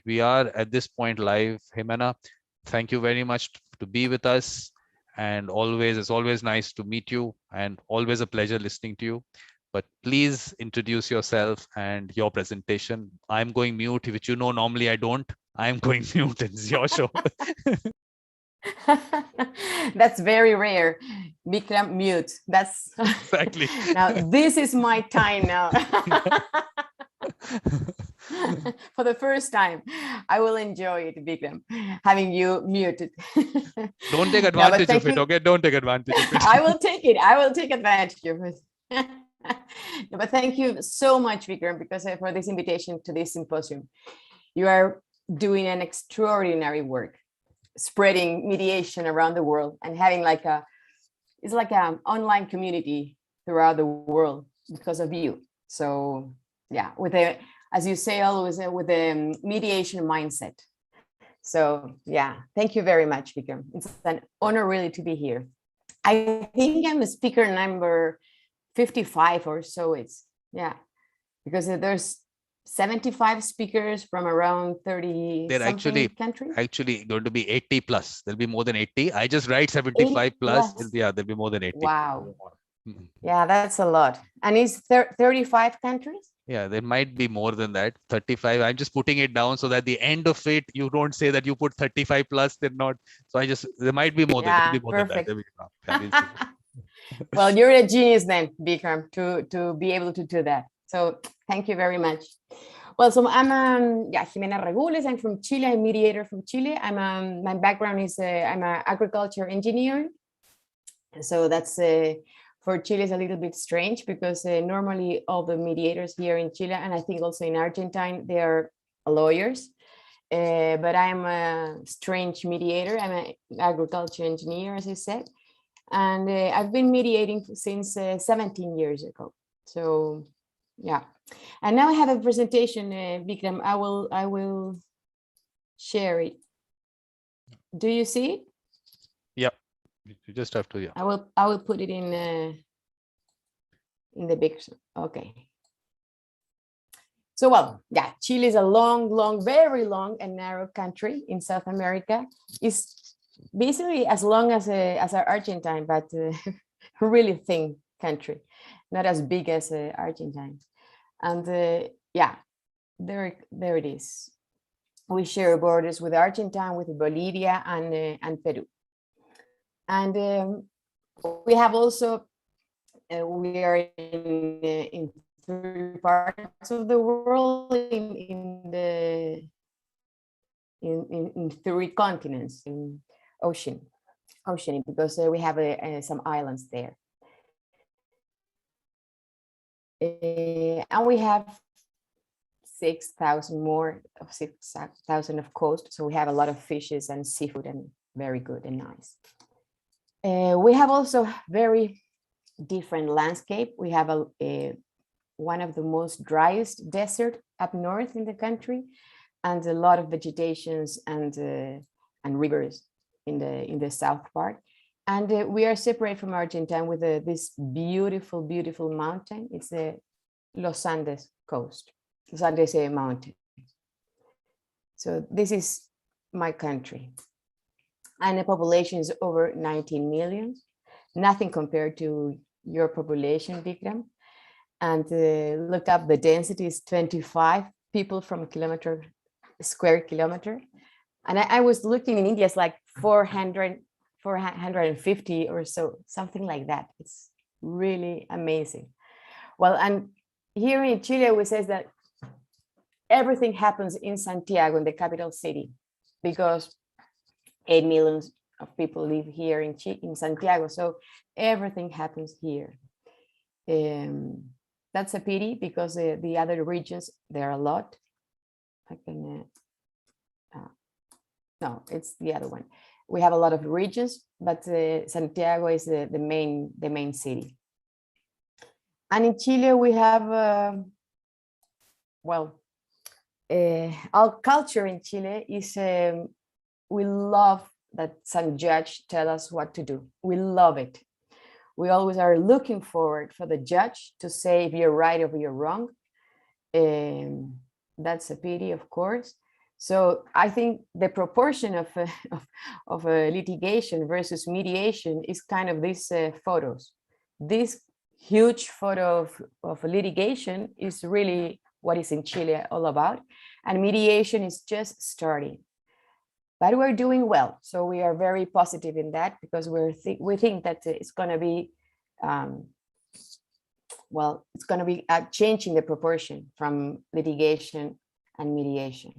we are at this point live. Ximena, thank you very much to be with us. And it's always nice to meet you and always a pleasure listening to you. But please introduce yourself and your presentation. I'm going mute, which normally I don't. I'm going mute. It's your show. That's very rare. Vikram, mute. That's exactly. Now this is my time now. For the first time, I will enjoy it, Vikram, having you muted. Don't take advantage of it, okay? Don't take advantage of it. I will take it. I will take advantage of it. No, but thank you so much, Vikram, because for this invitation to this symposium. You are doing an extraordinary work, spreading mediation around the world and having it's like an online community throughout the world because of you. So yeah, as you say always, with the mediation mindset. So yeah, thank you very much, Vikram. It's an honor really to be here. I think I'm a speaker number 55 or so. Because there's 75 speakers from around 30 countries. Actually going to be 80 plus. There'll be more than 80. I just write 75 plus. Yeah, there'll be more than 80. Wow. Yeah, that's a lot. And it's 35 countries? Yeah, there might be more than that. 35. I'm just putting it down so that at the end of it, you don't say that you put 35 plus. They're not. So there might be more than perfect. that. Well, you're a genius then, Vikram, to be able to do that. So thank you very much. Well, so I'm Ximena Regúlez. I'm from Chile. I'm mediator from Chile. My background is I'm an agriculture engineer. So that's for Chile is a little bit strange because normally all the mediators here in Chile, and I think also in Argentina, they are lawyers. But I'm a strange mediator. I'm an agriculture engineer, as I said. And I've been mediating since 17 years ago. So yeah. And now I have a presentation, Vikram. I will share it. Do you see it? Yep. You just have to. Yeah. I will put it in the big. Okay. So well, yeah, Chile is a long, very long and narrow country in South America. It's basically as long as Argentina, but really thin country, not as big as Argentina. And yeah, there it is. We share borders with Argentina, with Bolivia, and Peru. And we have also we are in 3 parts of the world, in 3 continents, in ocean, because we have some islands there. And we have 6,000 of coast, so we have a lot of fishes and seafood, and very good and nice. We have also very different landscape. We have one of the most driest desert up north in the country, and a lot of vegetations and rivers in the south part. And we are separated from Argentina with this beautiful mountain. It's the Los Andes coast, Los Andes mountain. So this is my country. And the population is over 19 million. Nothing compared to your population, Vikram. And look up, the density is 25 people from square kilometer. And I was looking in India, it's like 450 or so, something like that. It's really amazing. Well, and here in Chile, we say that everything happens in Santiago, in the capital city, because 8 million of people live here in Santiago. So everything happens here. That's a pity, because the other regions, there are a lot. I can, no, it's the other one. We have a lot of regions, but Santiago is the main city. And in Chile, we have, our culture in Chile is, we love that some judge tell us what to do. We love it. We always are looking forward for the judge to say if you're right or you're wrong. That's a pity, of course. So I think the proportion of litigation versus mediation is kind of these photos. This huge photo of litigation is really what is in Chile all about, and mediation is just starting. But we're doing well, so we are very positive in that, because we think that it's going to be well, it's going to be changing the proportion from litigation and mediation.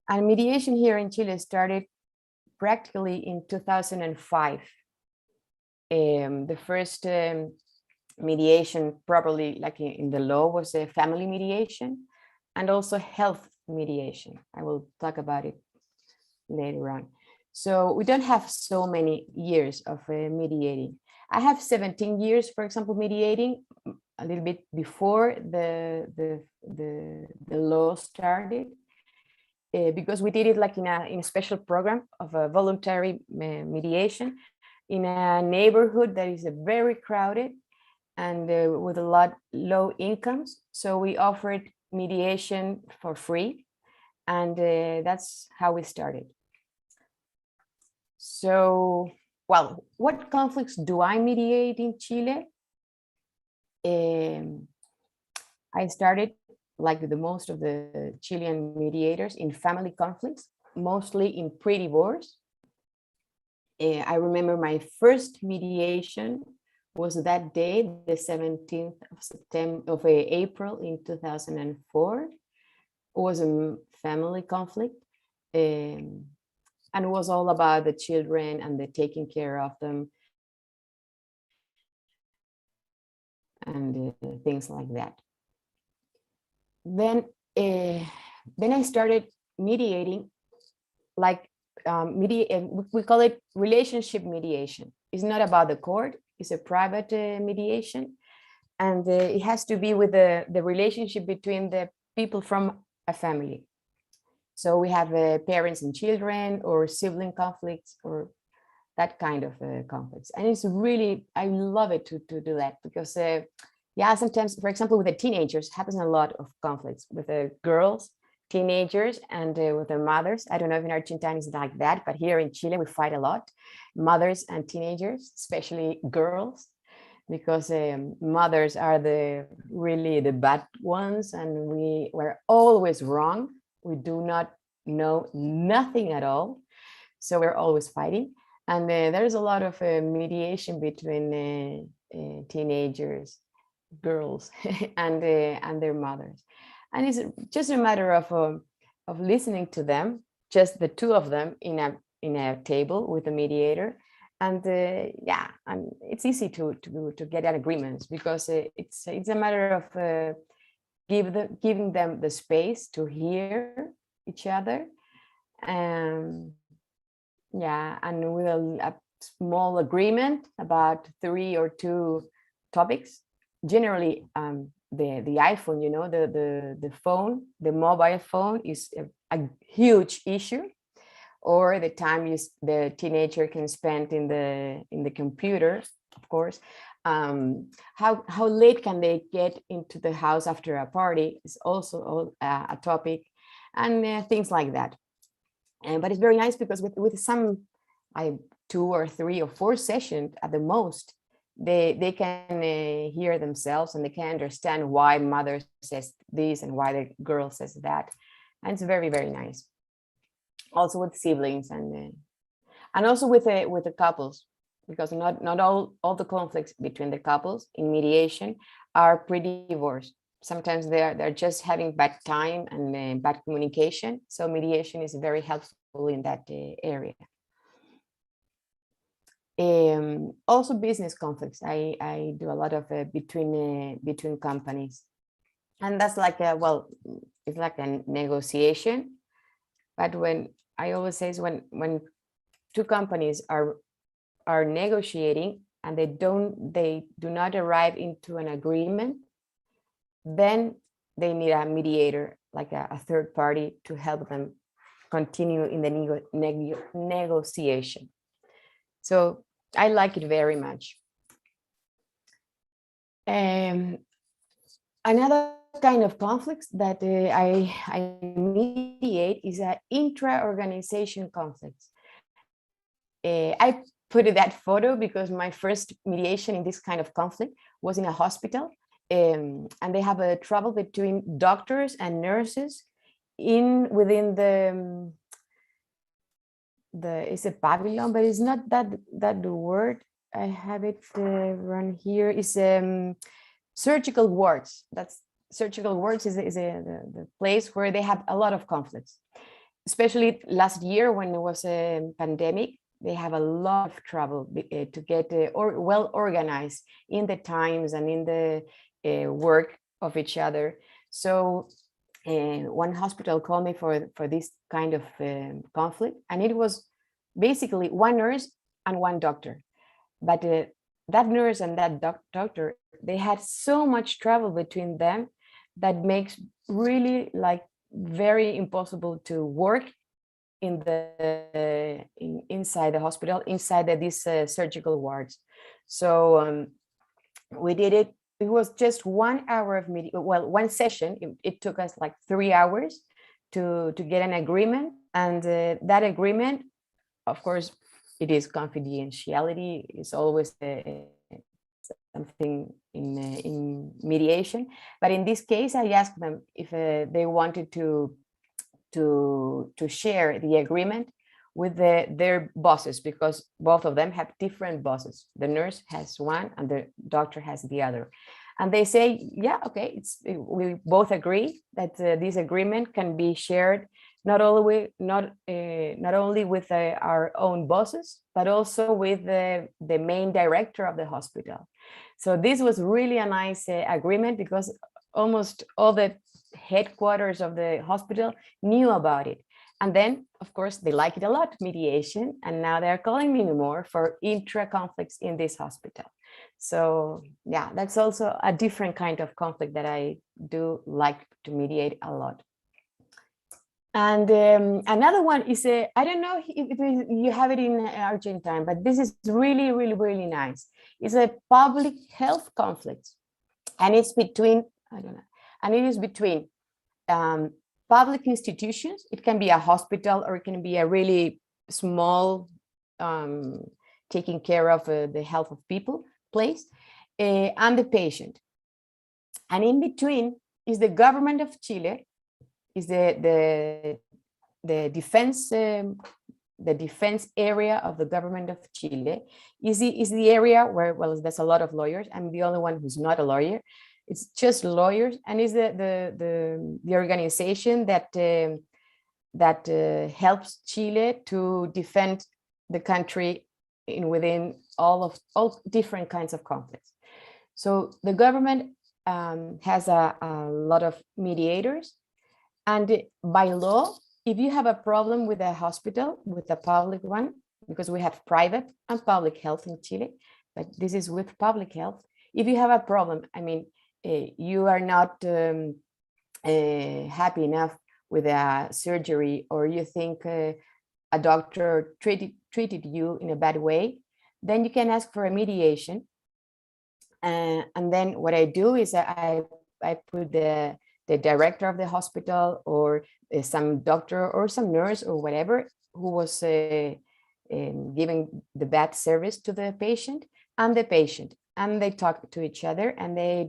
And mediation here in Chile started practically in 2005. The first mediation, properly like in the law, was a family mediation and also health mediation. I will talk about it later on. So we don't have so many years of mediating. I have 17 years, for example, mediating, a little bit before the law started, because we did it like in a special program of a voluntary mediation in a neighborhood that is very crowded and with a lot low incomes. So we offered mediation for free, and that's how we started. So, well, what conflicts do I mediate in Chile? I started, like the most of the Chilean mediators, in family conflicts, mostly in pre-divorce. I remember my first mediation was that day, the 17th of September of April in 2004. It was a family conflict, and it was all about the children and the taking care of them and things like that. Then I started mediating, like we call it relationship mediation. It's not about the court, it's a private mediation, and it has to be with the relationship between the people from a family. So we have parents and children, or sibling conflicts, or that kind of conflicts. And it's really, I love it to do that, because yeah, sometimes, for example, with the teenagers, happens a lot of conflicts with the girls, teenagers, and with their mothers. I don't know if in Argentina it's like that, but here in Chile, we fight a lot, mothers and teenagers, especially girls, because mothers are really the bad ones, and we're always wrong. We do not know nothing at all. So we're always fighting. And there's a lot of mediation between teenagers, girls, and their mothers. And it's just a matter of listening to them, just the two of them in a table with a mediator. And yeah, and it's easy to get an agreement, because it's a matter of giving them the space to hear each other. Yeah, and with a small agreement about 3 or 2 topics. Generally, the iPhone, you know, the phone, the mobile phone is a huge issue, or the time the teenager can spend in the computer, of course. How late can they get into the house after a party is also a topic, and things like that. But it's very nice, because with some 2 or 3 or 4 sessions at the most, they can hear themselves, and they can understand why mother says this and why the girl says that. And it's very, very nice. Also with siblings, and also with the couples, because not all the conflicts between the couples in mediation are pre-divorce. Sometimes they're just having bad time and bad communication. So mediation is very helpful in that area. Also business conflicts. I do a lot of between companies, and that's like it's like a negotiation. But when I always say is when 2 companies are negotiating and they do not arrive into an agreement, then they need a mediator, like a third party, to help them continue in the negotiation. So I like it very much. Another kind of conflicts that I mediate is an intra-organization conflicts. I put that photo because my first mediation in this kind of conflict was in a hospital, and they have a trouble between doctors and nurses within the it's a pavilion, but it's not that the word. I have it run here. Is surgical wards. That's surgical wards is the place where they have a lot of conflicts, especially last year when there was a pandemic. They have a lot of trouble to get well organized in the times and in the work of each other. So one hospital called me for this kind of conflict, and it was basically one nurse and one doctor. But that nurse and that doctor, they had so much trouble between them that makes really like very impossible to work in the inside the hospital, inside these surgical wards. So we did it. It was just 1 hour of meeting. Well, one session. It took us like 3 hours to get an agreement, and that agreement, of course, it is confidentiality. It's always something in mediation. But in this case, I asked them if they wanted to share the agreement with their bosses, because both of them have different bosses. The nurse has one and the doctor has the other. And they say, yeah, okay, we both agree that this agreement can be shared not only with our own bosses, but also with the main director of the hospital. So this was really a nice agreement, because almost all the headquarters of the hospital knew about it. And then, of course, they like it a lot, mediation, and now they're calling me more for intra-conflicts in this hospital. So yeah, that's also a different kind of conflict that I do like to mediate a lot. And another one is I don't know if you have it in Argentine, but this is really, really, really nice. It's a public health conflict, and it's between, I don't know, and it is between public institutions. It can be a hospital, or it can be a really small taking care of the health of people place, and the patient. And in between is the government of Chile, is the defense area of the government of Chile, is the area where, well, there's a lot of lawyers. I'm the only one who's not a lawyer. It's just lawyers, and is the organization that helps Chile to defend the country within all different kinds of conflicts. So the government has a lot of mediators, and by law, if you have a problem with a hospital, with a public one, because we have private and public health in Chile, but this is with public health. If you have a problem, I mean, you are not happy enough with a surgery, or you think a doctor treated you in a bad way, then you can ask for a mediation. And then what I do is I put the director of the hospital, or some doctor or some nurse or whatever who was giving the bad service to the patient, and the patient, and they talk to each other, and they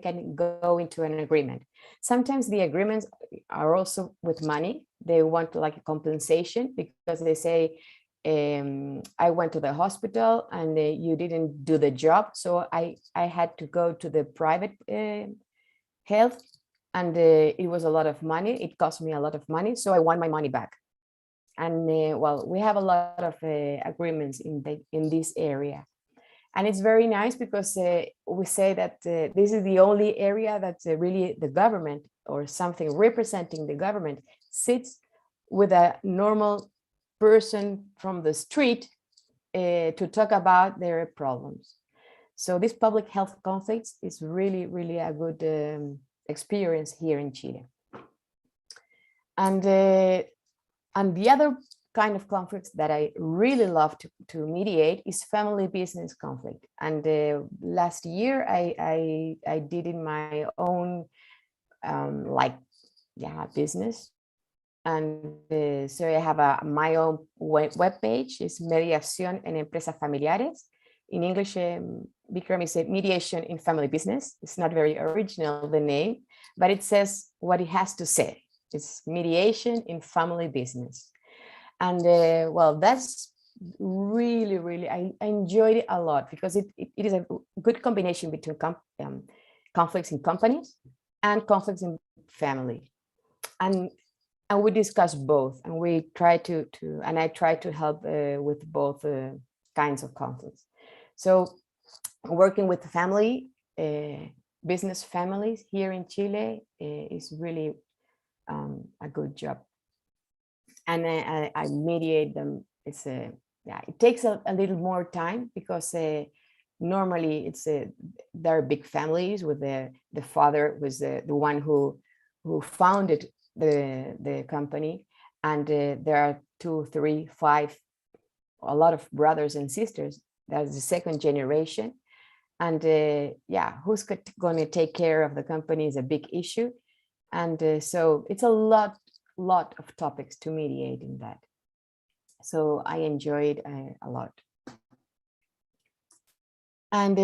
can go into an agreement. Sometimes the agreements are also with money. They want like a compensation, because they say, I went to the hospital and you didn't do the job, so I had to go to the private health, and it was a lot of money. It cost me a lot of money, so I want my money back. And well, we have a lot of agreements in this area, and it's very nice, because we say that this is the only area that really the government, or something representing the government, sits with a normal person from the street to talk about their problems. So this public health conflicts is really, really a good experience here in Chile. And the other kind of conflicts that I really love to mediate is family business conflict. And last year I did in my own like, yeah, business. And so I have my own web page. It's Mediación en Empresas Familiares. In English, Vikram is a mediation in family business. It's not very original, the name, but it says what it has to say. It's mediation in family business. And well, that's really, I enjoyed it a lot, because it is a good combination between conflicts in companies and conflicts in family. And we discuss both, and we try and I try to help with both kinds of conflicts. So working with the family, business families here in Chile is really a good job. And I mediate them. It's yeah, it takes a little more time, because normally it's there are big families with the father was the one who founded the company, and there are 2, 3, 5, a lot of brothers and sisters. That's the second generation, and yeah, who's going to take care of the company is a big issue, and so it's a lot of topics to mediate in that. So I enjoyed a lot. And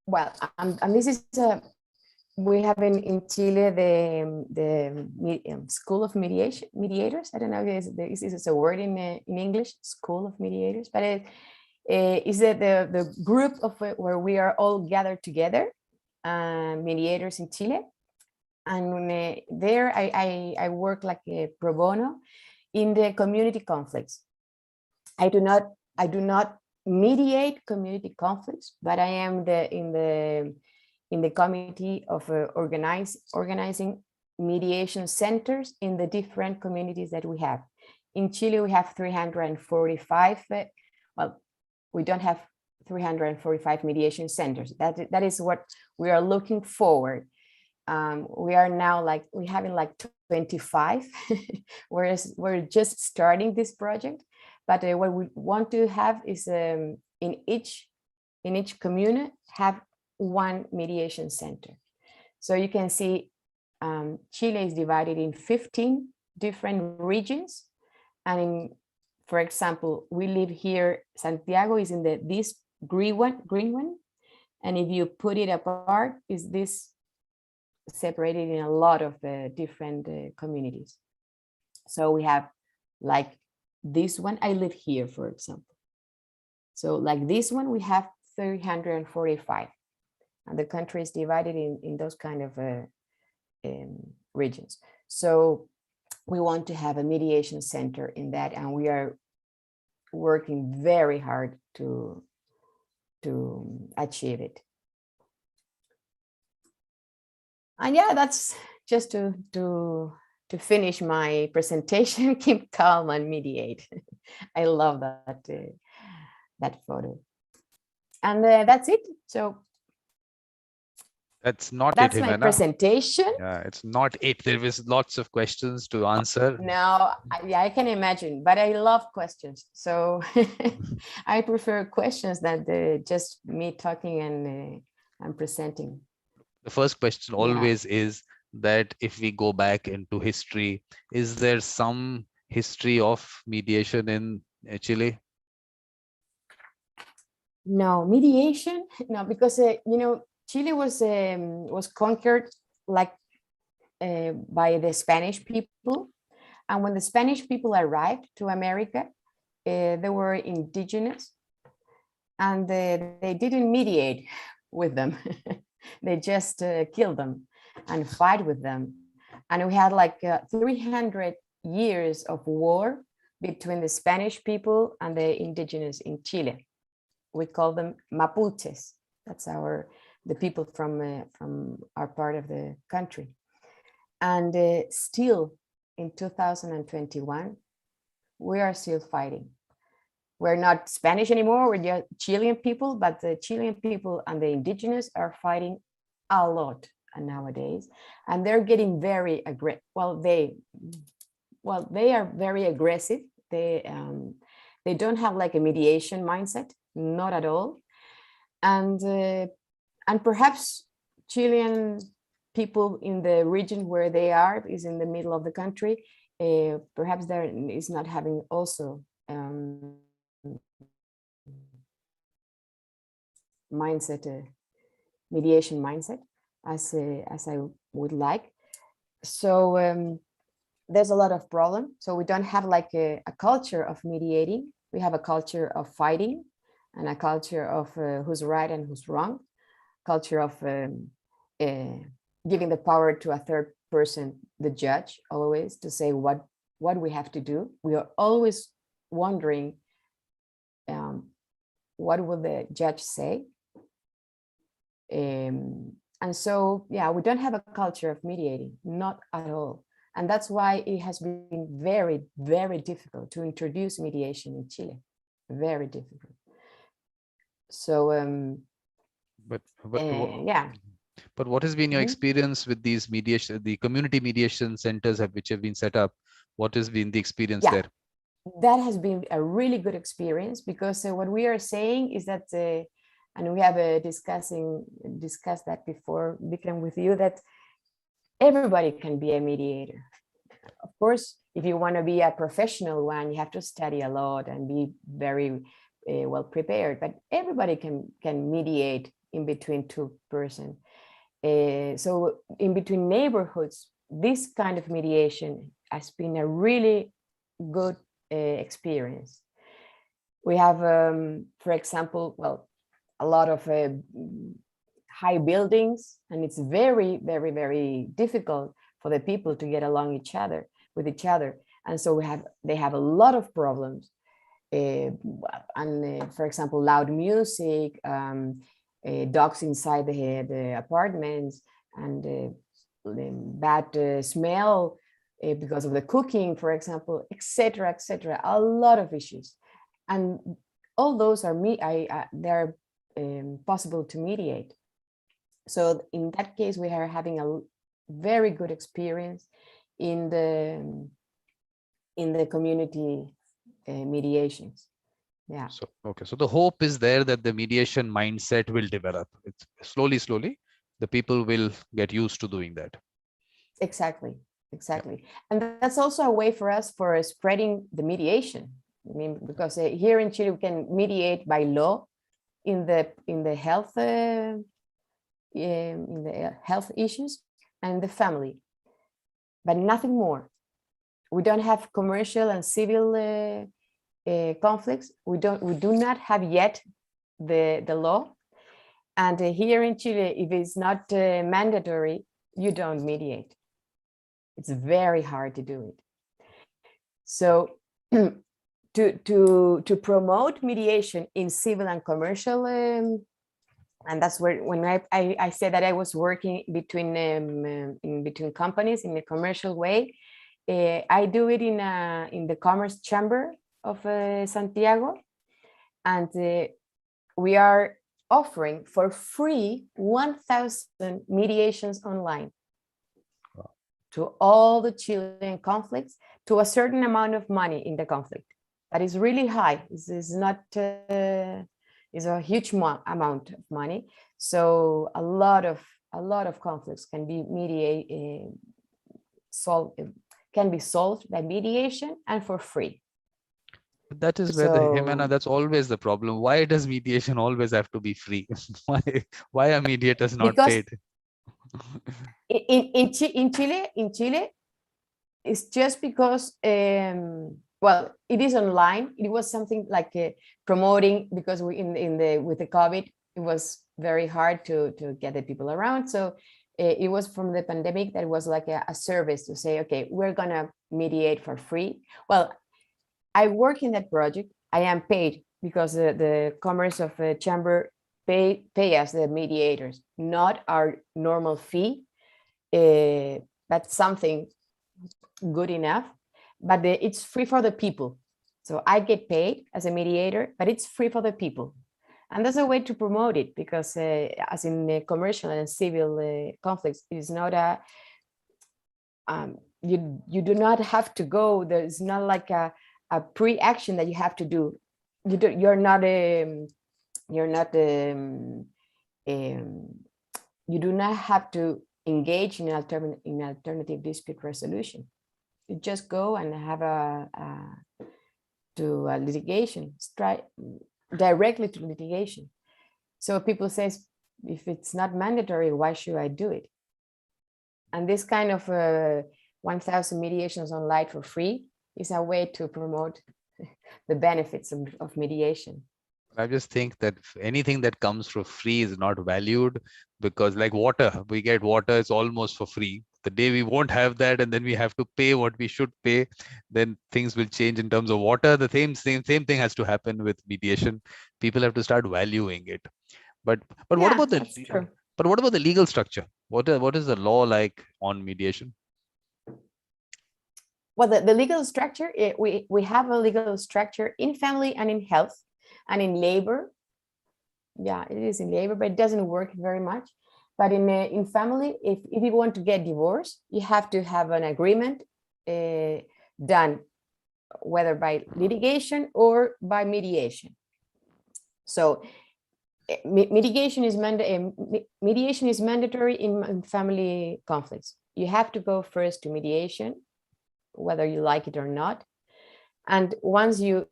well, and this is we have in Chile the School of Mediators. I don't know if this is a word in English, School of Mediators, but it is the group of where we are all gathered together, mediators in Chile. And there I work like a pro bono in the community conflicts. I do not mediate community conflicts, but I am in the committee of organizing mediation centers in the different communities that we have. In Chile, we have 345. Well, we don't have 345 mediation centers. That is what we are looking forward. We are now we're having 25, whereas we're just starting this project. But what we want to have is in each commune have one mediation center. So you can see Chile is divided in 15 different regions. And for example, we live here, Santiago is in this green one. And if you put it apart, is this separated in a lot of different communities. So we have like this one, I live here, for example. So like this one, we have 345. And the country is divided in those kind of regions. So we want to have a mediation center in that, and we are working very hard to achieve it. And yeah, that's just to finish my presentation. Keep calm and mediate. I love that photo. And that's it. So that's not that's it, my Ximena. Presentation. Yeah, it's not it. There is lots of questions to answer. No, yeah, I can imagine, but I love questions. So I prefer questions than just me talking and presenting. The first question always is that if we go back into history, is there some history of mediation in Chile? No, mediation, no, because you know, Chile was conquered by the Spanish people, and when the Spanish people arrived to America, they were indigenous, and they didn't mediate with them. They just killed them and fight with them, and we had like 300 years of war between the Spanish people and the indigenous in Chile. We call them Mapuches. That's the people from our part of the country. And still in 2021, we are still fighting. We're not Spanish anymore, we're just Chilean people, but the Chilean people and the indigenous are fighting a lot nowadays. And they're getting very aggressive. Well, they are very aggressive. They don't have like a mediation mindset, not at all. And perhaps Chilean people in the region where they are is in the middle of the country. Perhaps there is not having also mindset, mediation mindset as I would like. So there's a lot of problem. So we don't have like a culture of mediating. We have a culture of fighting and a culture of who's right and who's wrong, culture of giving the power to a third person, the judge, always to say what we have to do. We are always wondering what will the judge say. And so, yeah, we don't have a culture of mediating, not at all. And that's why it has been very, very difficult to introduce mediation in Chile. Very difficult. So, yeah. But what has been your Mhm. experience with these mediation, the community mediation centers which have been set up? What has been the experience there? That has been a really good experience, because what we are saying is that, and we have discussed that before, Vikram, with you, that everybody can be a mediator. Of course, if you want to be a professional one, you have to study a lot and be very well prepared, but everybody can mediate in between two persons. So in between neighborhoods, this kind of mediation has been a really good experience. We have, for example, well, a lot of high buildings, and it's very, very, very difficult for the people to get along with each other. And so they have a lot of problems. For example, loud music, dogs inside the apartments, and bad smell because of the cooking, for example, etc., etc. A lot of issues, and all those are they're possible to mediate. So in that case, we are having a very good experience in the community mediations. Yeah. So, okay. So the hope is there that the mediation mindset will develop. It's slowly, the people will get used to doing that. Exactly. Exactly. Yeah. And that's also a way for us for spreading the mediation. I mean, because here in Chile, we can mediate by law in the health issues and the family, but nothing more. We don't have commercial and civil conflicts. We do not have yet the law. And here in Chile, if it's not mandatory, you don't mediate. It's very hard to do it. So to promote mediation in civil and commercial, and that's where, when I said that I was working in between companies in a commercial way, I do it in the Commerce Chamber of Santiago, and we are offering for free 1,000 mediations online to all the Chilean conflicts, to a certain amount of money in the conflict. That is really high. This is not is a huge amount of money. So a lot of conflicts can be solved by mediation and for free. That is where Ximena, that's always the problem. Why does mediation always have to be free? Why are mediators not paid? In Chile, it's just because well, it is online. It was something like promoting, because with the COVID, it was very hard to get the people around. So it was from the pandemic that it was like a service to say, okay, we're gonna mediate for free. Well, I work in that project. I am paid because the Commerce of Chamber pay us, the mediators, not our normal fee. That's something good enough, but it's free for the people. So I get paid as a mediator, but it's free for the people. And that's a way to promote it, because as in commercial and civil conflicts, it is not a, you do not have to go, there's not like a pre-action that you have to do. You're not you do not have to engage in alternative dispute resolution. You just go and have a litigation, directly to litigation. So people say, if it's not mandatory, why should I do it? And this kind of 1,000 mediations online for free is a way to promote the benefits of mediation. I just think that anything that comes for free is not valued, because like water, we get water, it's almost for free. The day we won't have that, and then we have to pay what we should pay, then things will change in terms of water. The same thing has to happen with mediation. People have to start valuing it. But what about the legal structure? What is the law like on mediation? Well, the legal structure, we have a legal structure in family and in health and in labor. Yeah, it is in labor, but it doesn't work very much. But in family, if you want to get divorced, you have to have an agreement done, whether by litigation or by mediation. So mediation is mandatory in family conflicts. You have to go first to mediation, whether you like it or not. And once you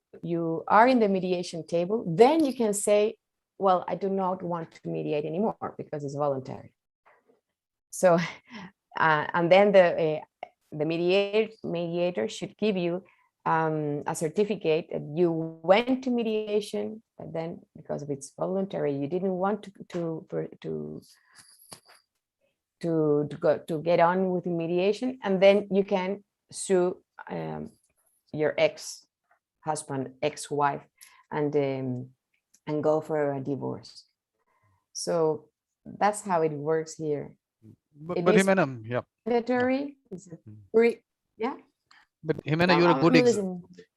are in the mediation table, then you can say, well, I do not want to mediate anymore because it's voluntary. So, and then the mediator should give you a certificate that you went to mediation, but then because of it's voluntary, you didn't want to get on with the mediation, and then you can sue your ex-husband, ex-wife, and go for a divorce. So that's how it works here. But Ximena, yeah. Mandatory. Yeah. But Ximena, you're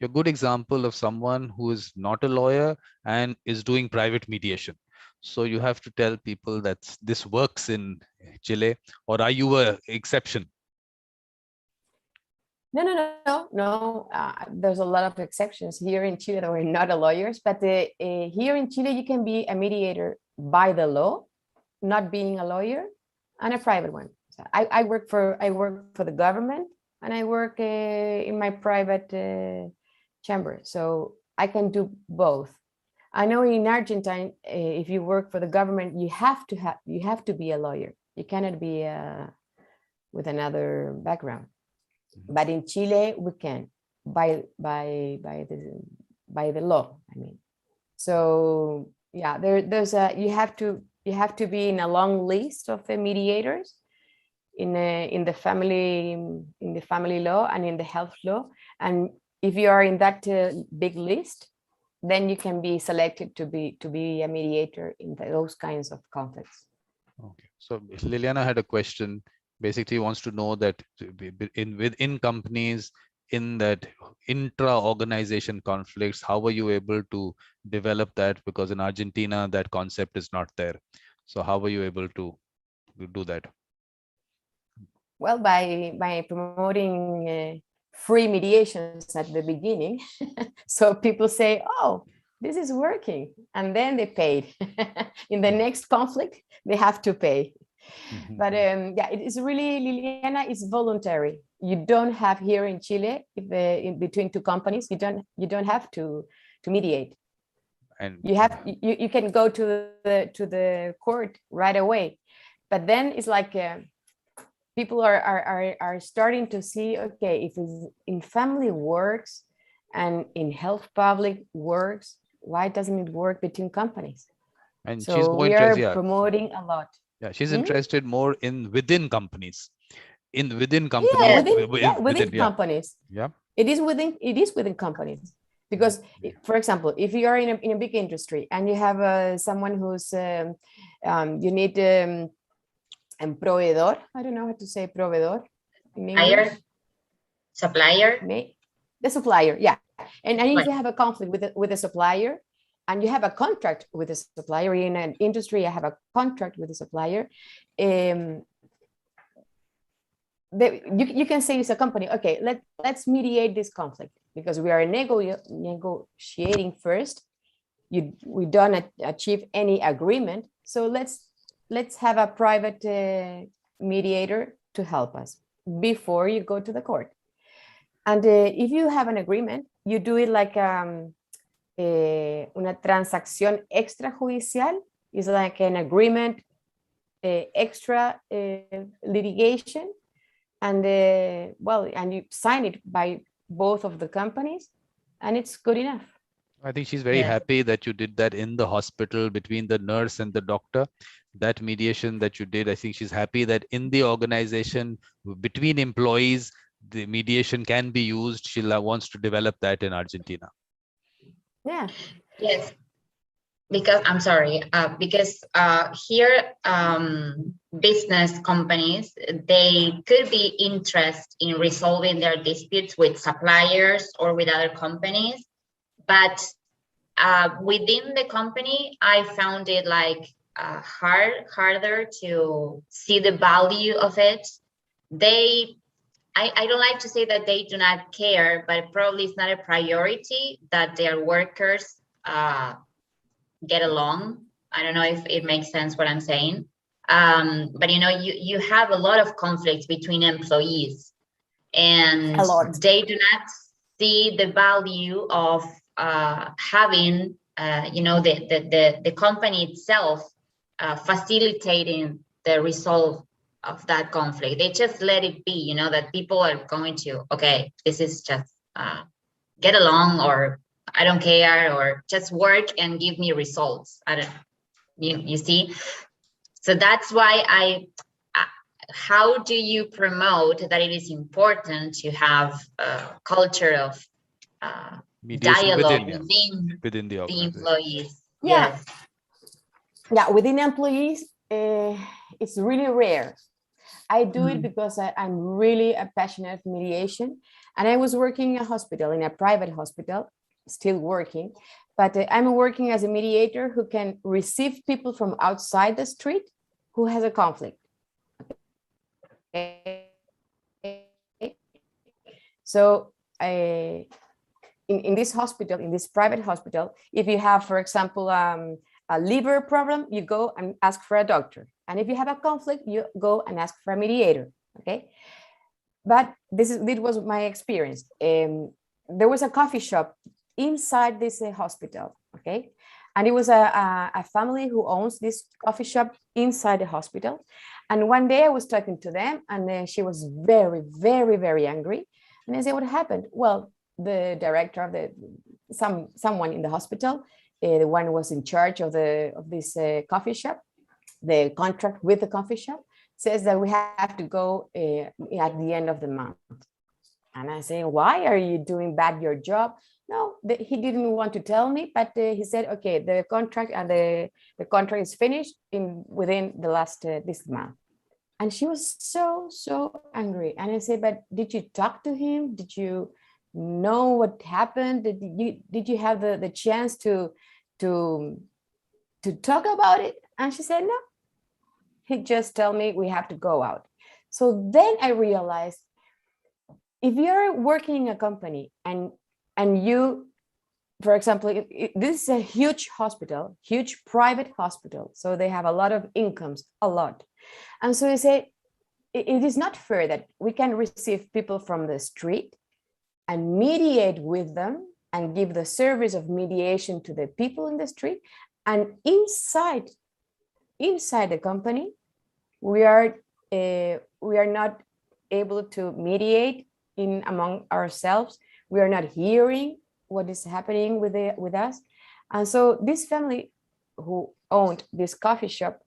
a good example of someone who is not a lawyer and is doing private mediation. So you have to tell people that this works in Chile, or are you an exception? No. There's a lot of exceptions here in Chile that we're not lawyers, but here in Chile, you can be a mediator by the law, not being a lawyer, and a private one. So I work for the government, and I work in my private chamber. So I can do both. I know in Argentina, if you work for the government, you have to be a lawyer. You cannot be with another background. But in Chile, we can by the law. I mean, so yeah, there's you have to be in a long list of the mediators in the family law and in the health law. And if you are in that big list, then you can be selected to be a mediator in those kinds of conflicts. Okay, so Liliana had a question. Basically wants to know that within companies, in that intra-organization conflicts, how were you able to develop that? Because in Argentina, that concept is not there. So how were you able to do that? Well, by promoting free mediations at the beginning. So people say, oh, this is working. And then they paid. In the next conflict, they have to pay. But yeah, it is really, Liliana, is voluntary. You don't have here in Chile, in between two companies, you don't have to mediate. And you can go to the court right away. But then it's like people are starting to see, okay, if it's in family works and in health public works, why doesn't it work between companies? And so she's more we are promoting a lot. Yeah, she's interested more in within companies. Within companies. Yeah, within companies. Yeah. It is within companies. Because, for example, if you are in a big industry and you have someone who's you need a proveedor. I don't know how to say proveedor in English. Supplier. The supplier, yeah. And if you have a conflict with the supplier, and you have a contract with the supplier in an industry, I have a contract with the supplier. You can say as a company, okay, let's mediate this conflict because we are negotiating first. We don't achieve any agreement, so let's let's have a private mediator to help us before you go to the court. And if you have an agreement, you do it like una transacción extrajudicial. It's like an agreement, extra litigation, and well, and you sign it by both of the companies, and it's good enough. I think she's very Yes. happy that you did that in the hospital between the nurse and the doctor. That mediation that you did, I think she's happy that in the organization between employees, the mediation can be used. She wants to develop that in Argentina. Yeah. Yes, because I'm sorry, because here business companies, they could be interested in resolving their disputes with suppliers or with other companies, but within the company, I found it like harder to see the value of it. I don't like to say that they do not care, but probably it's not a priority that their workers get along. I don't know if it makes sense what I'm saying. But you know, you have a lot of conflicts between employees, and A lot. they do not see the value of having you know, the company itself facilitating the resolve of that conflict. They just let it be, you know, that people are going to, okay, this is just get along, or I don't care, or just work and give me results. I don't, you see? So that's why how do you promote that it is important to have a culture of Mediation dialogue within the the organization. employees? Yeah. Yes. Yeah, within employees, it's really rare. I do it because I'm really a passionate mediation, and I was working in a hospital, in a private hospital, still working, but I'm working as a mediator who can receive people from outside the street who has a conflict. Okay. So in this hospital, in this private hospital, if you have, for example, a liver problem, you go and ask for a doctor. And if you have a conflict, you go and ask for a mediator, okay? But this was my experience. There was a coffee shop inside this hospital, okay? And it was a family who owns this coffee shop inside the hospital. And one day I was talking to them, and she was very, very, very angry. And I said, what happened? Well, the director of someone in the hospital, the one who was in charge of this coffee shop, the contract with the coffee shop, says that we have to go at the end of the month. And I say, why are you doing bad your job? No, he didn't want to tell me, but he said, okay, the contract and the contract is finished within the last this month. And she was so angry. And I said, but did you talk to him? Did you know what happened? Did you have the chance to talk about it? And she said, no. He just told me we have to go out. So then I realized, if you're working in a company and you, for example, this is a huge hospital, huge private hospital, so they have a lot of incomes, a lot. And so I say, it is not fair that we can receive people from the street and mediate with them and give the service of mediation to the people in the street. And inside the company, we are not able to mediate among ourselves. We are not hearing what is happening with us. And so this family who owned this coffee shop,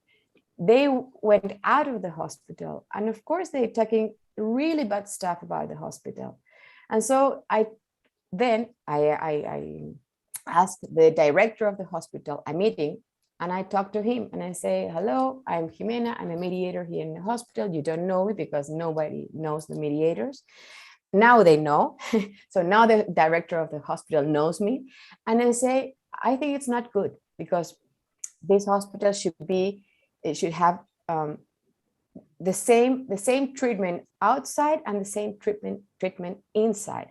they went out of the hospital. And of course, they're talking really bad stuff about the hospital. And so I asked the director of the hospital a meeting, and I talked to him and I say, hello, I'm Ximena. I'm a mediator here in the hospital. You don't know me because nobody knows the mediators. Now they know. So now the director of the hospital knows me. And I say, I think it's not good, because this hospital should have the same treatment outside and the same treatment inside.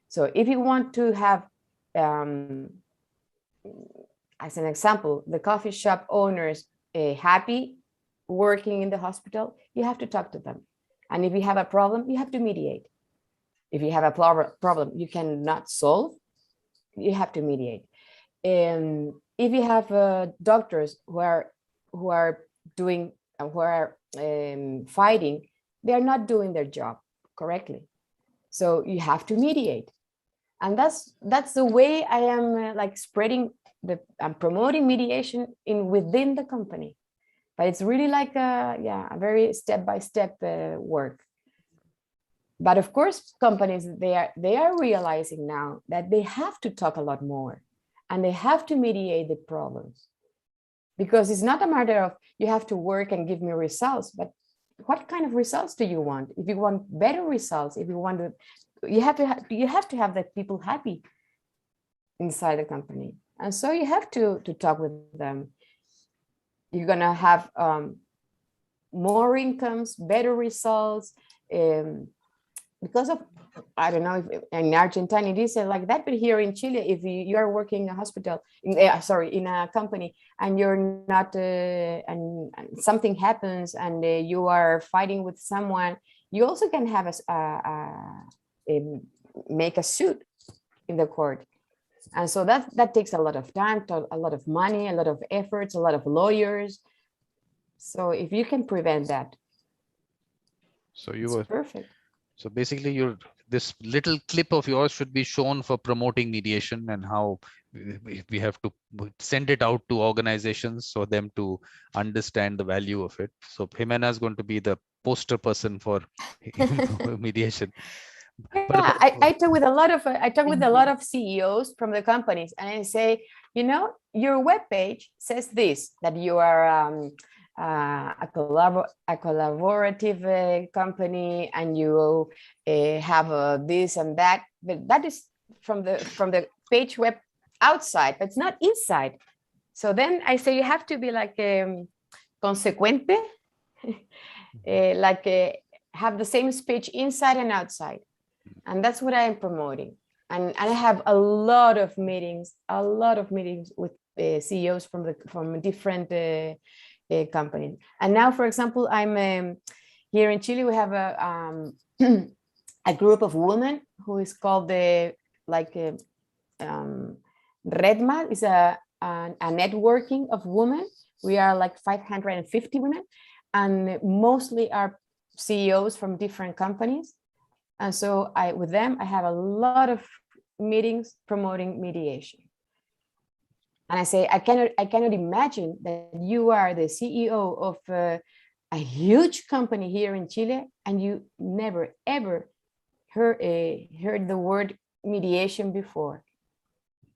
So if you want to have, as an example, the coffee shop owners happy working in the hospital, you have to talk to them. And if you have a problem, you have to mediate. If you have a problem you cannot solve, you have to mediate. If you have doctors who are fighting, they are not doing their job correctly. So you have to mediate. And that's the way I am like I'm promoting mediation within the company. But it's really like a very step-by-step work. But of course, companies, they are realizing now that they have to talk a lot more and they have to mediate the problems. Because it's not a matter of you have to work and give me results, but what kind of results do you want? If you want better results, if you want to, you have to have the people happy inside the company. And so you have to talk with them. You're gonna have more incomes, better results, because of, I don't know if in Argentina it is like that, but here in Chile, if you are working in a hospital, in a company, and you're not, and something happens, and you are fighting with someone, you also can have make a suit in the court. And so that takes a lot of time, a lot of money, a lot of efforts, a lot of lawyers. So if you can prevent that, So it's perfect. So basically, this little clip of yours should be shown for promoting mediation and how we have to send it out to organizations for them to understand the value of it. So Ximena is going to be the poster person for mediation. Yeah, I talk with a lot of CEOs from the companies, and I say, your webpage says this, that you are a collaborative company, and you have this and that, but that is from the page web outside, but it's not inside. So then I say you have to be like consecuente, have the same speech inside and outside. And that's what I am promoting. And I have a lot of meetings with CEOs from different companies. And now, for example, I'm here in Chile. We have a group of women who is called Redma. Is a networking of women. We are like 550 women, and mostly are CEOs from different companies. And so with them, I have a lot of meetings promoting mediation. And I say, I cannot imagine that you are the CEO of a huge company here in Chile, and you never, ever heard the word mediation before.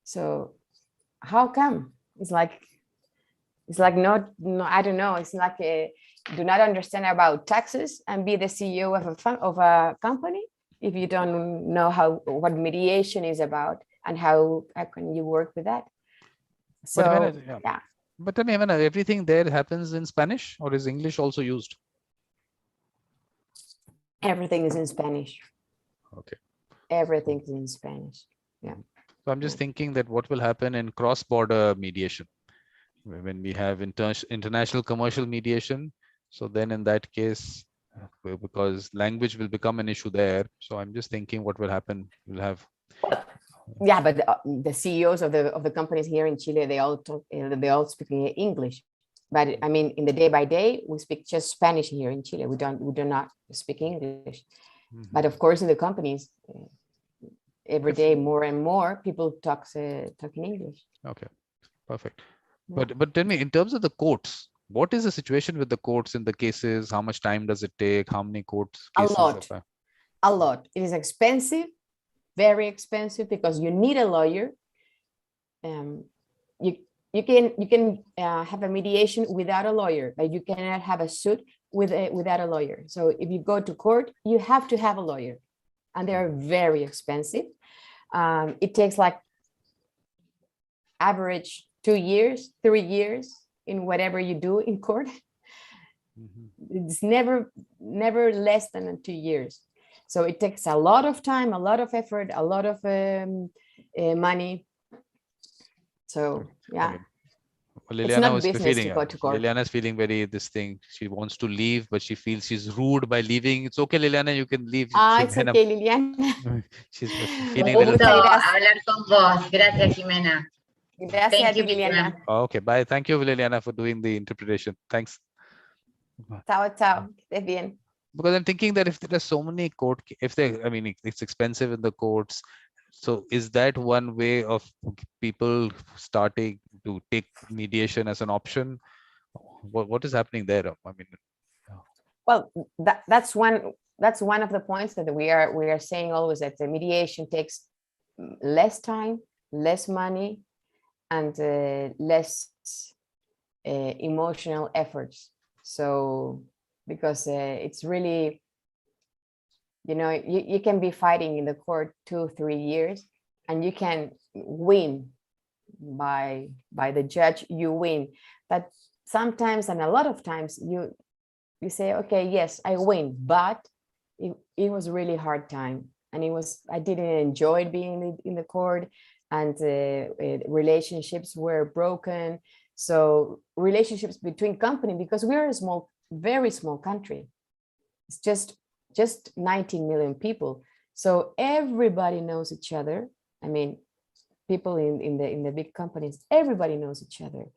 So how come? It's like no, I don't know. It's like do not understand about taxes and be the CEO of a company if you don't know what mediation is about and how can you work with that. So yeah. But then everything there happens in Spanish, or is English also used? Everything is in Spanish. Okay. Everything is in Spanish. Yeah. So I'm just thinking that what will happen in cross-border mediation when we have international commercial mediation. So then in that case, because language will become an issue there. So I'm just thinking what will happen. We'll have. Yeah, but the CEOs of the companies here in Chile, they all speak English. But I mean, in the day by day, we speak just Spanish here in Chile. We do not speak English. Mm-hmm. But of course, in the companies, every day more and more people talk in English. Okay, perfect. Yeah. But tell me, in terms of the courts, what is the situation with the courts in the cases? How much time does it take? How many courts cases? A lot. It is expensive, very expensive, because you need a lawyer. You can have a mediation without a lawyer, but you cannot have a suit without a lawyer. So if you go to court, you have to have a lawyer, and they are very expensive. It takes like average 2 years, 3 years in whatever you do in court. Mm-hmm. It's never less than 2 years. So it takes a lot of time, a lot of effort, a lot of money. So yeah. Well, It's Liliana not was business feeling, to go to court. Liliana is feeling very this thing. She wants to leave, but she feels she's rude by leaving. It's okay, Liliana, you can leave. It's Ximena, okay, Liliana. she's Un feeling a little. gusto Muchas gracias. hablar con vos. Gracias, Ximena. Gracias a Thank ti, you, Liliana. Vikram. Okay, bye. Thank you, Liliana, for doing the interpretation. Thanks. Chao, chao. Que estés bien. Because I'm thinking that if there are so many if they, I mean, it's expensive in the courts. So is that one way of people starting to take mediation as an option? What is happening there? I mean, Well, that's one of the points that we are saying always, that the mediation takes less time, less money, and less emotional efforts. So because it's really, you can be fighting in the court 2-3 years and you can win by the judge, you win. But sometimes, and a lot of times, you say, okay, yes, I win, but it was really hard time, and I didn't enjoy being in the court, and relationships were broken. So relationships between company, because we are a small, very small country. It's just 19 million people. So everybody knows each other. I mean, people in the big companies, everybody knows each other.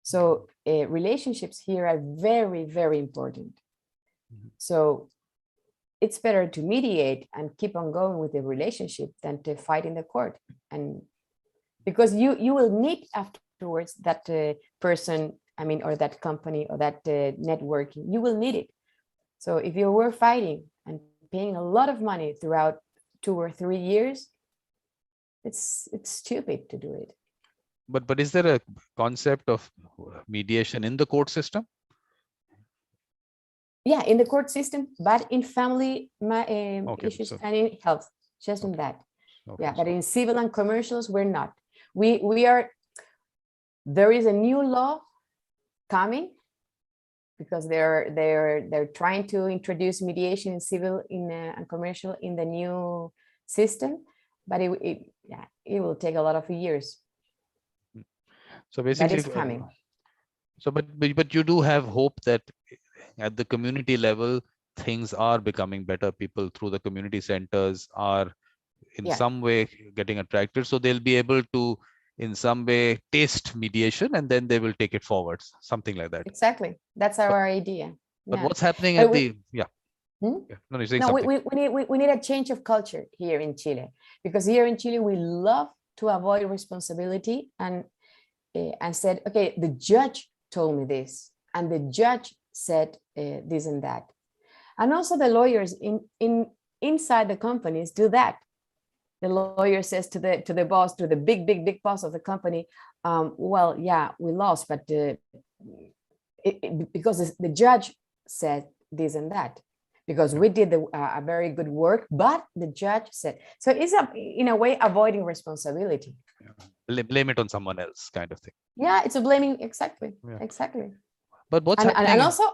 So relationships here are very, very important. So it's better to mediate and keep on going with the relationship than to fight in the court. And because you will need afterwards that person, I mean, or that company, or that networking, you will need it. So if you were fighting and paying a lot of money throughout 2 or 3 years, it's stupid to do it. but is there a concept of mediation in the court system? Yeah, in the court system, but in family issues so- and in health, just in that. Okay, Yeah, but so- in civil and commercials, we're not. There is a new law coming, because they're trying to introduce mediation in civil and commercial in the new system, but it will take a lot of years. So But basically, it's coming. so but you do have hope that at the community level things are becoming better. People through the community centers are in Yeah. some way getting attracted, so they'll be able to in some way taste mediation, and then they will take it forward, something like that. Exactly, that's our idea. But Yeah. what's happening But at the Hmm? Yeah. No, you're saying No, something. we need a change of culture here in Chile, because here in Chile we love to avoid responsibility and said, okay, the judge told me this, and the judge said this and that, and also the lawyers inside the companies do that. The lawyer says to the boss, to the big boss of the company, well, yeah, we lost, but because the judge said this and that, because we did a very good work, but the judge said. So it's in a way avoiding responsibility. Blame it on someone else, kind of thing. Yeah, it's a blaming. Exactly. Yeah. Exactly. But what's And happening? also,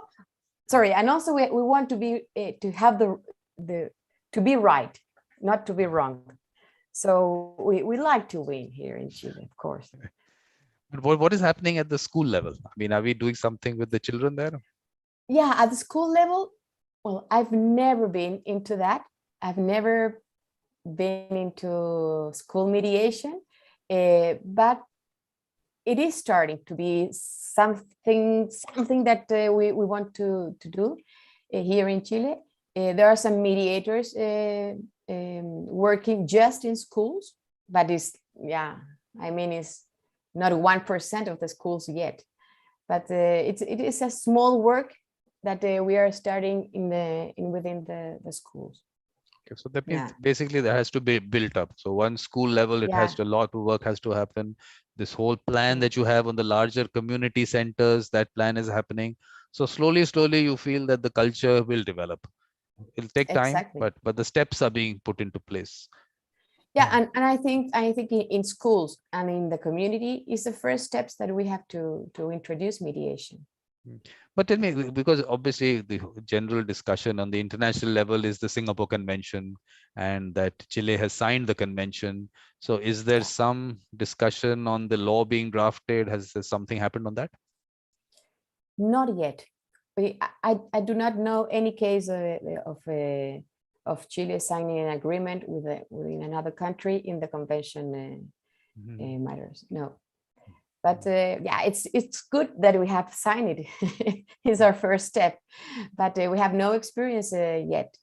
sorry, and also we want to be to have to be right, not to be wrong. So we like to win here in Chile, of course. But what is happening at the school level? I mean, are we doing something with the children there? Yeah, at the school level, well, I've never been into that. I've never been into school mediation, but it is starting to be something that we want to do here in Chile. There are some mediators working just in schools, but it's not 1% of the schools yet, but it is a small work that we are starting within the schools. Okay, so that means basically that has to be built up. So one school level, it has to, a lot of work has to happen. This whole plan that you have on the larger community centers, that plan is happening. So slowly you feel that the culture will develop. It'll take time, but the steps are being put into place. Yeah, and I think in schools and in the community is the first steps that we have to introduce mediation. But tell me, because obviously the general discussion on the international level is the Singapore Convention and that Chile has signed the convention. So is there some discussion on the law being drafted? Has there something happened on that? Not yet. I do not know any case of Chile signing an agreement with another country in the convention matters. No. But yeah, it's good that we have signed it. It's our first step, but we have no experience yet.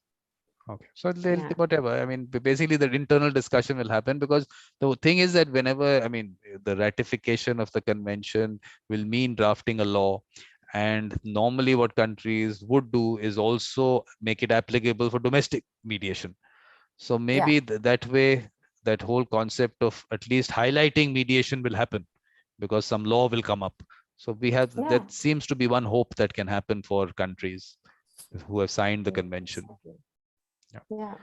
Okay, so whatever. I mean, basically the internal discussion will happen, because the thing is that whenever, I mean, the ratification of the convention will mean drafting a law. And normally what countries would do is also make it applicable for domestic mediation. So maybe that way, that whole concept of at least highlighting mediation will happen, because some law will come up. So we have, that seems to be one hope that can happen for countries who have signed the convention. Exactly. Yeah.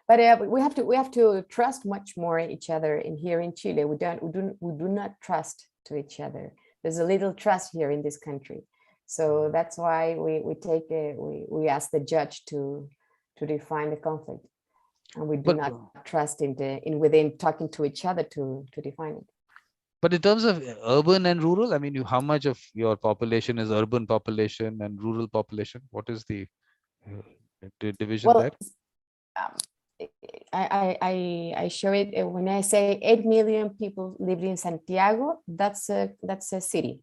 But we have to trust much more each other in here in Chile. We do not trust to each other. There's a little trust here in this country, so that's why we ask the judge to define the conflict, and we do not trust in within talking to each other to define it. But in terms of urban and rural, I mean, how much of your population is urban population and rural population? What is the division there? I show it when I say 8 million people live in Santiago. That's a city,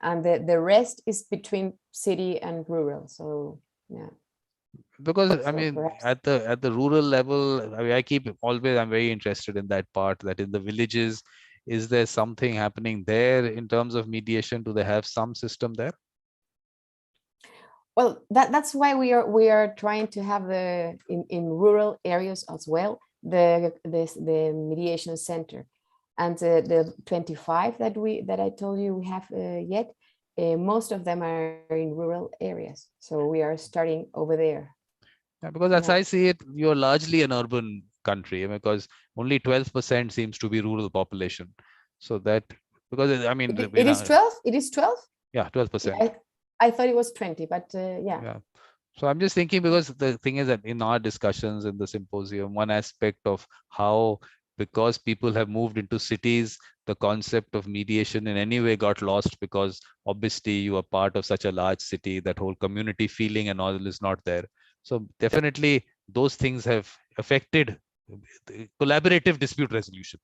and the rest is between city and rural. So yeah. Because I mean, at the rural level, I mean, I'm very interested in that part, that in the villages, is there something happening there in terms of mediation? Do they have some system there? Well, that's why we are trying to have in rural areas as well the mediation center, and the 25 that I told you we have yet. Most of them are in rural areas, so we are starting over there. Yeah, because as I see it, you're largely an urban country, because only 12% seems to be rural population. So that, because I mean, it is 12. It is 12. Yeah, 12%. I thought it was 20, but yeah. So I'm just thinking, because the thing is that in our discussions in the symposium, one aspect of how, because people have moved into cities, the concept of mediation in any way got lost, because obviously you are part of such a large city, that whole community feeling and all is not there. So definitely those things have affected collaborative dispute resolution.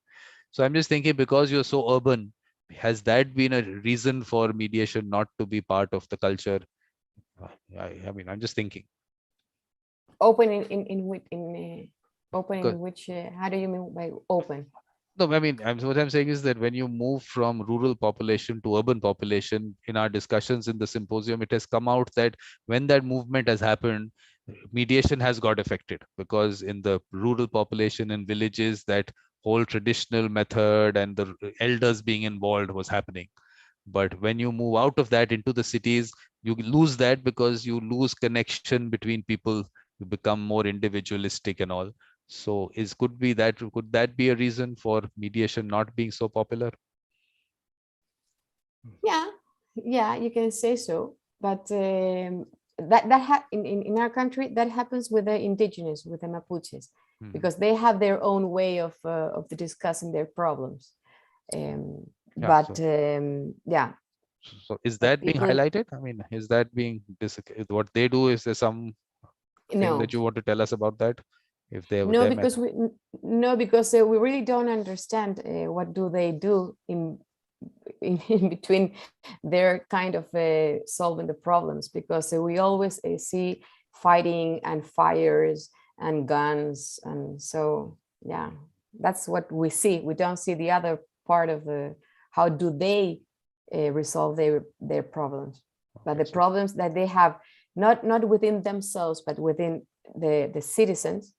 So I'm just thinking, because you're so urban, has that been a reason for mediation not to be part of the culture? I mean, I'm just thinking. Open in which? How do you mean by open? No, I mean, what I'm saying is that when you move from rural population to urban population, in our discussions in the symposium, it has come out that when that movement has happened, mediation has got affected, because in the rural population in villages, that whole traditional method and the elders being involved was happening. But when you move out of that into the cities, you lose that, because you lose connection between people, you become more individualistic and all. So could that be a reason for mediation not being so popular? Yeah, you can say so. But in our country, that happens with the indigenous, with the Mapuches, because they have their own way of discussing their problems. So is that being highlighted? I mean, is that being what they do? Is there some thing that you want to tell us about that? If they because we really don't understand what do they do in between their kind of solving the problems, because we always see fighting and fires and guns, and so yeah, that's what we see. We don't see the other part of how do they resolve their problems. But the problems that they have, not within themselves, but within the citizens,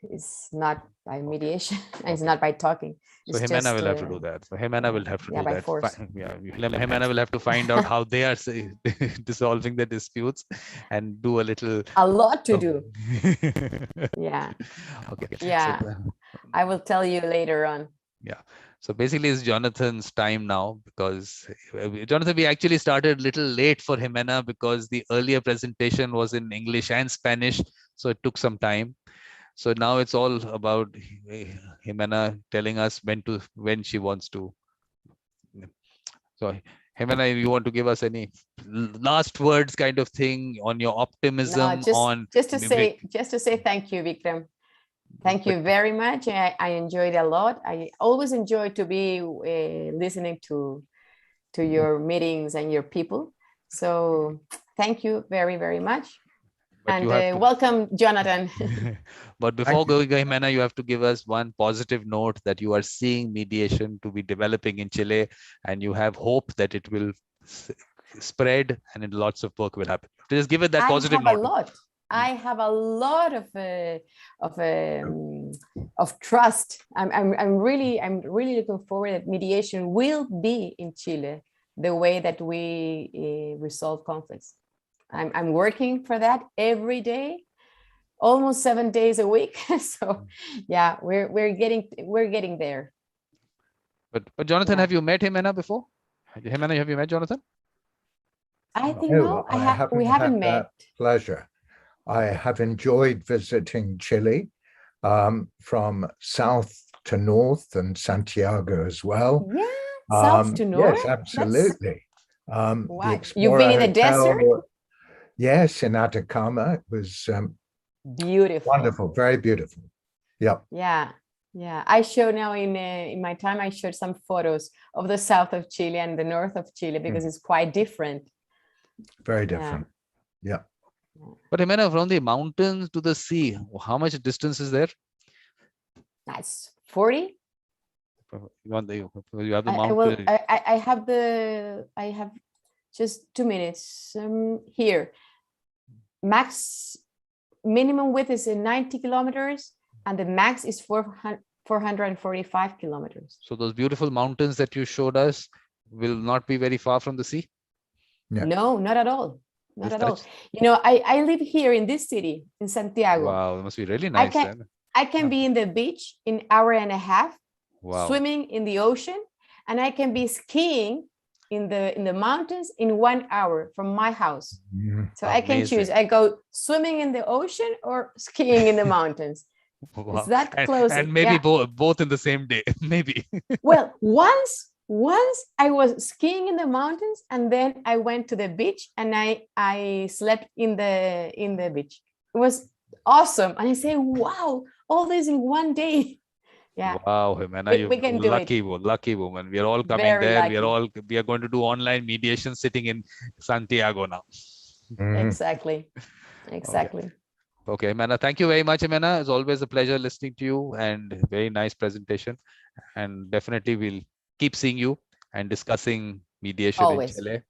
it's not by mediation. It's not by talking. So Ximena will have to do that. So Ximena will have to do that. Force. Ximena will have to find out how they are dissolving the disputes, and do a lot to do. Yeah. Okay. Yeah. I will tell you later on. Yeah. So basically, it's Jonathan's time now because Jonathan, we actually started a little late for Ximena because the earlier presentation was in English and Spanish, so it took some time. So now it's all about Ximena telling us when she wants to. So Ximena, you want to give us any last words kind of thing on your optimism on just to say thank you, Vikram. Thank you very much. I enjoyed a lot. I always enjoy to be listening to your meetings and your people. So thank you very, very much. But and welcome, Jonathan. But before going, Ximena, you have to give us one positive note that you are seeing mediation to be developing in Chile, and you have hope that it will spread and lots of work will happen. Just give it that positive note. I have a lot of trust. I'm really looking forward that mediation will be in Chile the way that we resolve conflicts. I'm working for that every day, almost 7 days a week. So yeah, we're getting there. But Jonathan, have you met Ximena before? Ximena, have you met Jonathan? I think no, we haven't met. Pleasure. I have enjoyed visiting Chile from south to north and Santiago as well. Yeah, south to north. Yes, absolutely. Wow. You've been in the desert? Yes, in Atacama. It was beautiful. Wonderful, very beautiful. Yep. Yeah. Yeah, I show now in my time, I showed some photos of the south of Chile and the north of Chile because it's quite different. Very different. Yeah. But Ximena, from the mountains to the sea, how much distance is there? That's 40. You have the mountain. I have just 2 minutes here. Minimum width is 90 kilometers and the max is 445 kilometers. So those beautiful mountains that you showed us will not be very far from the sea? Yeah. No, not at all. Not at all. You know, I live here in this city, in Santiago. Wow, it must be really nice. I can be in the beach in an hour and a half, swimming in the ocean, and I can be skiing in the mountains in 1 hour from my house. So I can choose. I go swimming in the ocean or skiing in the mountains. Wow. It's that close. And maybe both in the same day, maybe. Well, once I was skiing in the mountains and then I went to the beach and I slept in the beach. It was awesome. And I say, wow, all this in 1 day. Yeah. Wow, Ximena, we can do lucky woman. We are all coming Very there. lucky. We are going to do online mediation sitting in Santiago now. Exactly. Okay, Ximena, thank you very much, Ximena. It's always a pleasure listening to you and very nice presentation. And definitely we'll keep seeing you and discussing mediation in Chile.